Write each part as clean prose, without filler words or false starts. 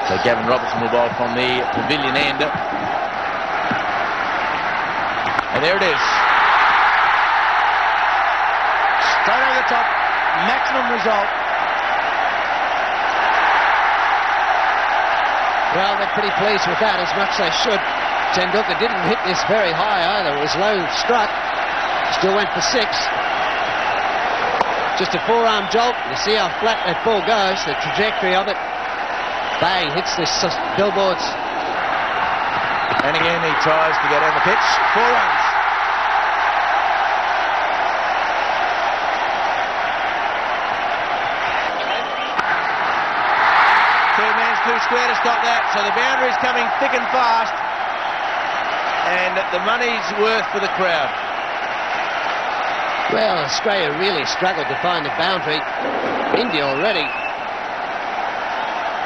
So Gavin Robertson will bowl from the pavilion end. And there it is. Straight over the top. Maximum result. Well, they're pretty pleased with that, as much as they should. Tendulkar didn't hit this very high either. It was low struck. Still went for 6. Just a forearm jolt. You see how flat that ball goes, the trajectory of it. Bang, hits the billboards. And again, he tries to get down the pitch. 4 runs. Too square to stop that, so the boundary is coming thick and fast, and the money's worth for the crowd. Well, Australia really struggled to find the boundary. India already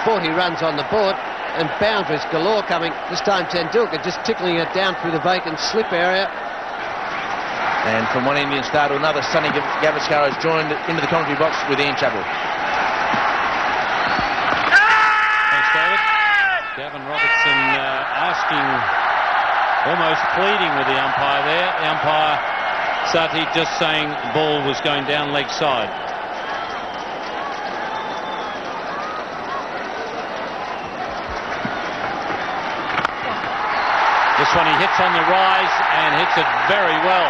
40 runs on the board, and boundaries galore coming. This time Tendulkar just tickling it down through the vacant slip area. And from one Indian star to another, Sonny Gavaskar has joined into the commentary box with Ian Chappell. Gavin Robertson asking, almost pleading with the umpire there. The umpire, Sati, just saying the ball was going down leg side. This one he hits on the rise and hits it very well.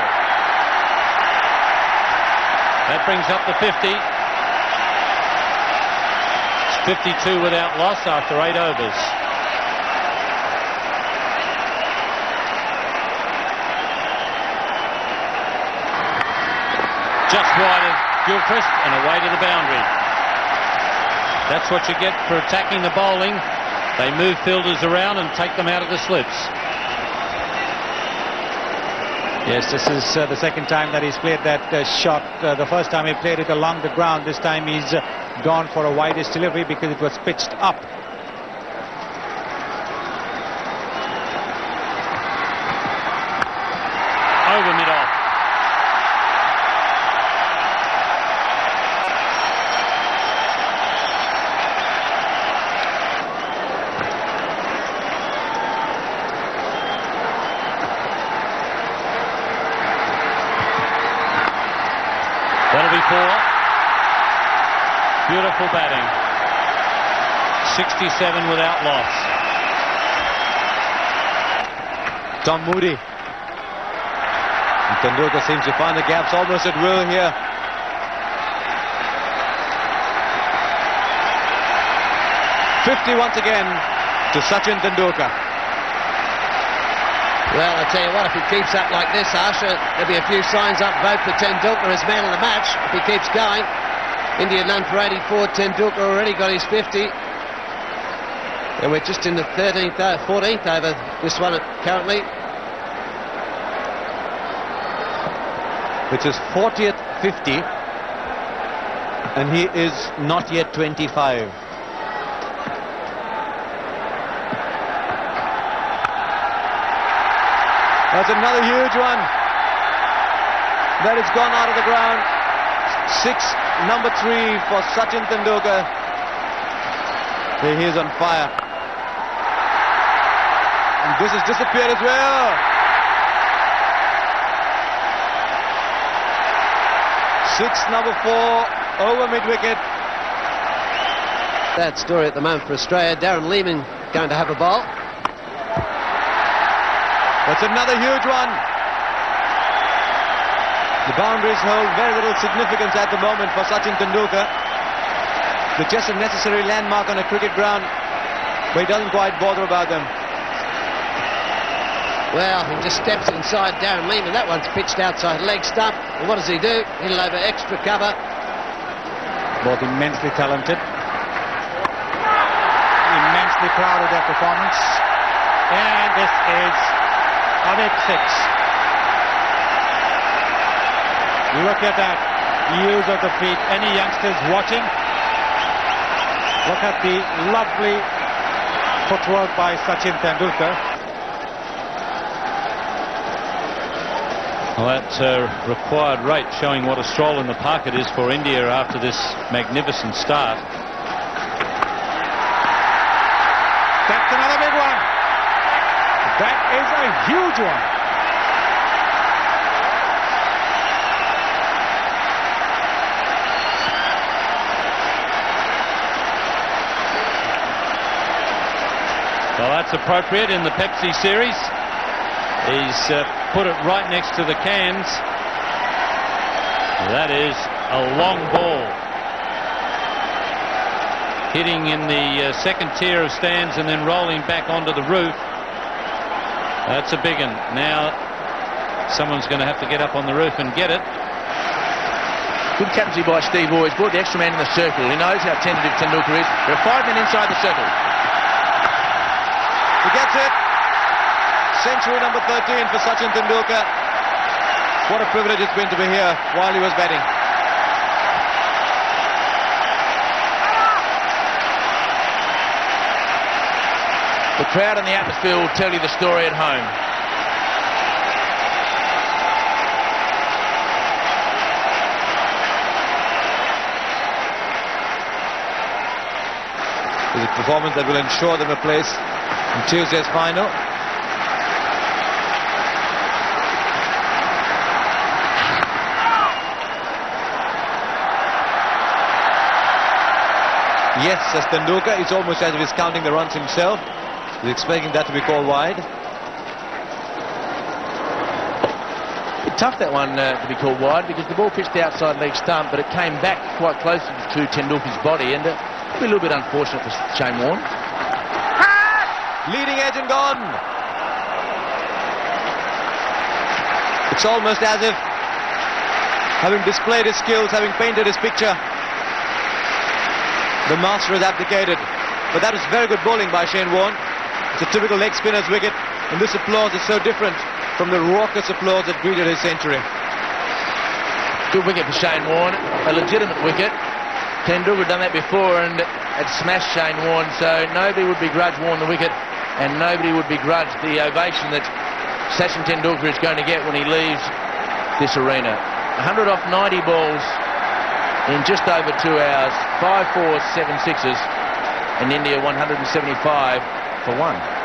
That brings up the 50. It's 52 without loss after 8 overs. Just wide of Gilchrist and away to the boundary. That's what you get for attacking the bowling. They move fielders around and take them out of the slips. Yes, this is the second time that he's played that shot. The first time he played it along the ground. This time he's gone for a widest delivery because it was pitched up. Over mid-off. That'll be 4. Beautiful batting. 67 without loss. Tom Moody. And Tendulkar seems to find the gaps almost at will here. .50 once again to Sachin Tendulkar. Well, I tell you what, if he keeps up like this, Asha, there'll be a few signs up vote for Tendulkar as man of the match if he keeps going. India none for 84. Tendulkar already got his 50. And we're just in the 14th over this one currently. Which is 40th 50. And he is not yet 25. That's another huge one. That has gone out of the ground. 6, number 3 for Sachin Tendulkar. He is on fire. And this has disappeared as well. 6, number 4, over mid-wicket. Bad story at the moment for Australia. Darren Lehman going to have a bowl. That's another huge one. The boundaries hold very little significance at the moment for Sachin Tendulkar. They're just a necessary landmark on a cricket ground, but he doesn't quite bother about them. Well, he just steps inside Darren Lehman. That one's pitched outside leg stump. And what does he do? He'll over extra cover. Both immensely talented. Immensely proud of their performance. And this is a big 6. Look at that use of the feet. Any youngsters watching? Look at the lovely footwork by Sachin Tendulkar. Well, that required rate showing what a stroll in the park it is for India after this magnificent start. That is a huge one. Well, that's appropriate in the Pepsi series. He's put it right next to the cans. That is a long ball. Hitting in the second tier of stands and then rolling back onto the roof. That's a big one. Now someone's going to have to get up on the roof and get it. Good captaincy by Steve Waugh. He's brought the extra man in the circle. He knows how tentative Tendulkar is. There are 5 men inside the circle. He gets it. Century number 13 for Sachin Tendulkar. What a privilege it's been to be here while he was batting. The crowd and the atmosphere will tell you the story at home. It's a performance that will ensure them a place in Tuesday's final. Yes, as Tendulkar, it's almost as if he's counting the runs himself. He's expecting that to be called wide. Tough that one to be called wide, because the ball pitched the outside leg stump, but it came back quite close to Tendulkar's body, and a little bit unfortunate for Shane Warne. Leading edge and gone. It's almost as if, having displayed his skills, having painted his picture, the master has abdicated. But that was very good bowling by Shane Warne. It's a typical leg spinner's wicket, and this applause is so different from the raucous applause that greeted his century. Good wicket for Shane Warne, a legitimate wicket. Tendulkar had done that before and had smashed Shane Warne, so nobody would begrudge Warne the wicket, and nobody would begrudge the ovation that Sachin Tendulkar is going to get when he leaves this arena. 100 off 90 balls in just over 2 hours, 5 4s, 7 6s, and India 175 for 1.